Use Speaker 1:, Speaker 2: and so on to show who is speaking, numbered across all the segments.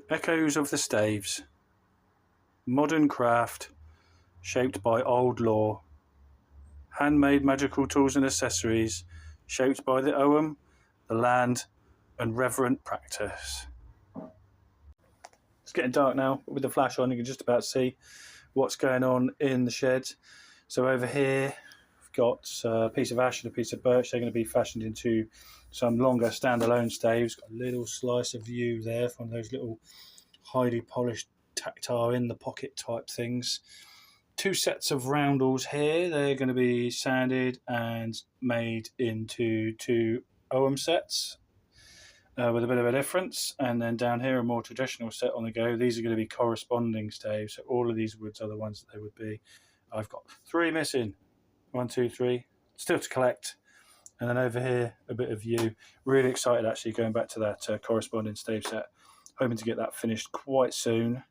Speaker 1: Echoes of the staves. Modern craft shaped by old lore. Handmade magical tools and accessories shaped by the Ogham, the land, and reverent practice. It's getting dark now, but with the flash on you can just about see what's going on in the shed. So over here we've got a piece of ash and a piece of birch. They're going to be fashioned into some longer standalone staves. Got a little slice of view there from those little highly polished tactile in the pocket type things. Two sets of roundels here. They're going to be sanded and made into two Ogham sets with a bit of a difference. And then down here a more traditional set on the go. These are going to be corresponding staves. So all of these woods are the ones that they would be. I've got 3 missing. 1, 2, 3. Still to collect. And then over here a bit of view. Really excited actually going back to that corresponding stave set. Hoping to get that finished quite soon.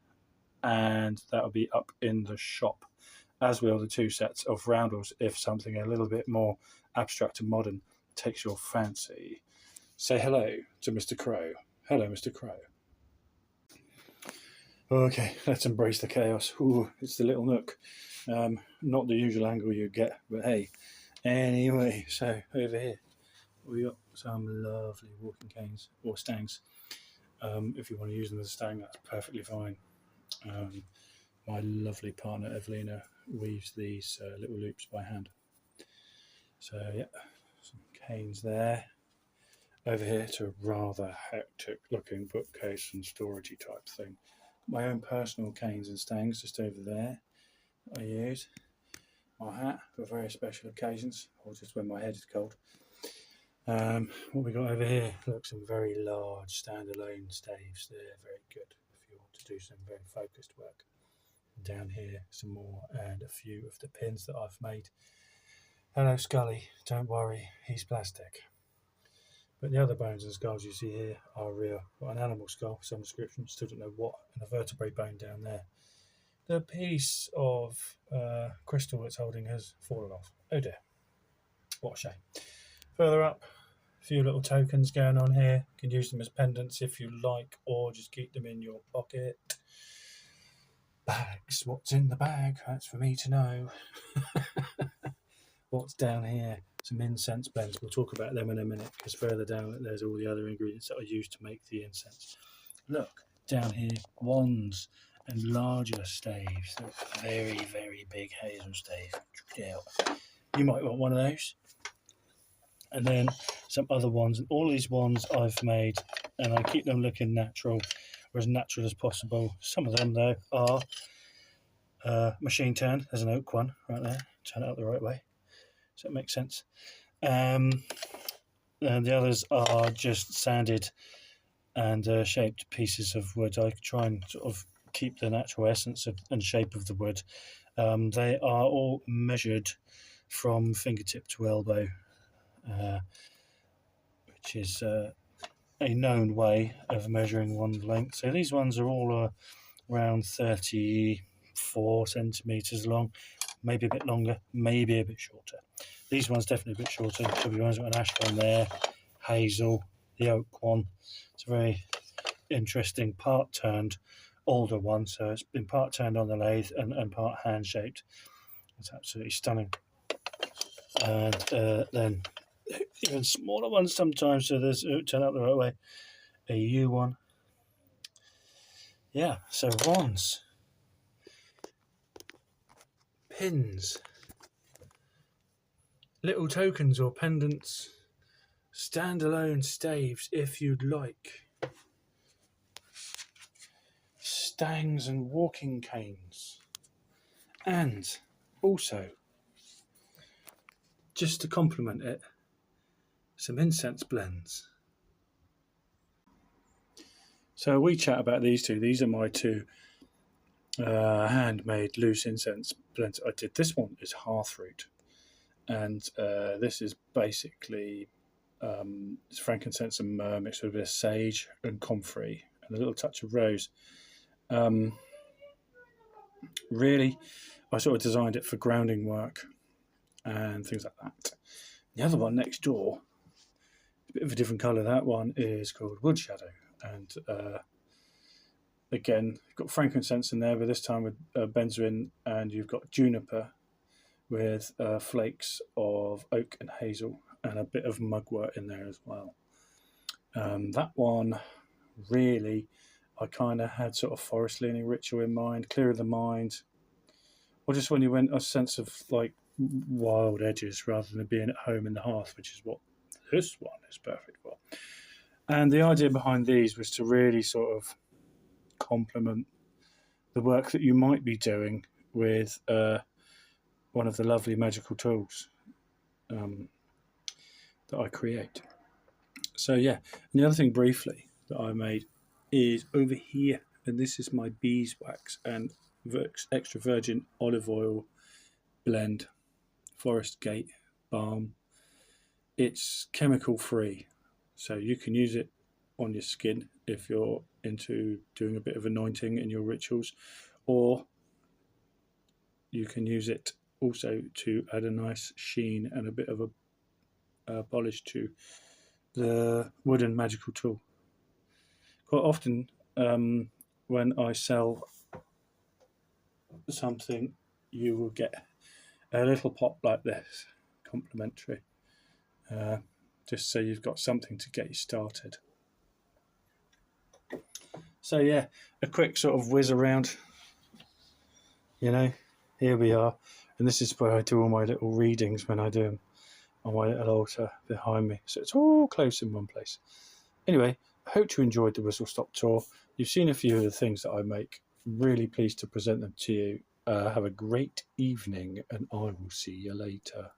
Speaker 1: And that'll be up in the shop, as will the 2 sets of roundels if something a little bit more abstract and modern takes your fancy. Say hello to Mr. Crow. Hello, Mr. Crow. Okay, let's embrace the chaos. Ooh, it's the little nook. Not the usual angle you get, but hey. Anyway, so over here we got some lovely walking canes or stangs. If you want to use them as a stang, that's perfectly fine. My lovely partner Evelina weaves these little loops by hand. So yeah, some canes there. Over here to a rather hectic looking bookcase and storagey type thing. My own personal canes and stangs just over there I use. My hat for very special occasions or just when my head is cold. What we got over here, look, some very large standalone staves. They're very good if you want to do some very focused work. Down here some more and a few of the pins that I've made. Hello Scully, don't worry, he's plastic. But the other bones and skulls you see here are real. Got an animal skull, some description, still don't know what, and a vertebrae bone down there. The piece of crystal it's holding has fallen off. Oh dear, what a shame. Further up, a few little tokens going on here. You can use them as pendants if you like, or just keep them in your pocket. Bags, what's in the bag? That's for me to know. What's down here? Some incense blends. We'll talk about them in a minute because further down there's all the other ingredients that are used to make the incense. Look, down here, wands and larger staves. Very, very big hazel stave. Yeah, you might want one of those. And then some other ones. And all these ones I've made, and I keep them looking natural, or as natural as possible. Some of them, though, are machine turned. There's an oak one right there. Turn it out the right way. So it makes sense. And the others are just sanded and shaped pieces of wood. I try and sort of keep the natural essence and shape of the wood. They are all measured from fingertip to elbow, which is a known way of measuring one's length. So these ones are all around 34 centimetres long, maybe a bit longer, maybe a bit shorter. These ones definitely a bit shorter. So the ones got an ash one there, hazel, the oak one. It's a very interesting part turned older one. So it's been part turned on the lathe and part hand shaped. It's absolutely stunning. And then even smaller ones sometimes. So there's turn out the right way. A U one. Yeah. So wands, pins, little tokens or pendants, standalone staves if you'd like, stangs and walking canes, and also, just to complement it, some incense blends. So we chat about these two. These are my two handmade loose incense blends. I did this one is hearthroot. And this is basically it's frankincense and myrrh mixed with a bit of sage and comfrey and a little touch of rose. Really, I sort of designed it for grounding work and things like that. The other one next door, a bit of a different colour. That one is called Wood Shadow, and again, you've got frankincense in there, but this time with benzoin, and you've got juniper with flakes of oak and hazel, and a bit of mugwort in there as well. That one, really, I kind of had sort of forest leaning ritual in mind, clear of the mind, or just when you went a sense of like wild edges rather than being at home in the hearth, which is what this one is perfect for. And the idea behind these was to really sort of complement the work that you might be doing with one of the lovely magical tools that I create. So yeah, and the other thing briefly that I made is over here, and this is my beeswax and extra virgin olive oil blend, Forest Gate balm. It's chemical free, so you can use it on your skin if you're into doing a bit of anointing in your rituals, or you can use it also to add a nice sheen and a bit of a polish to the wooden magical tool. Quite often, when I sell something, you will get a little pot like this, complimentary, just so you've got something to get you started. So yeah, a quick sort of whiz around, here we are, and this is where I do all my little readings when I do them on my little altar behind me, so it's all close in one place. Anyway, I hope you enjoyed the whistle stop tour. You've seen a few of the things that I make. I'm really pleased to present them to you. Have a great evening, and I will see you later.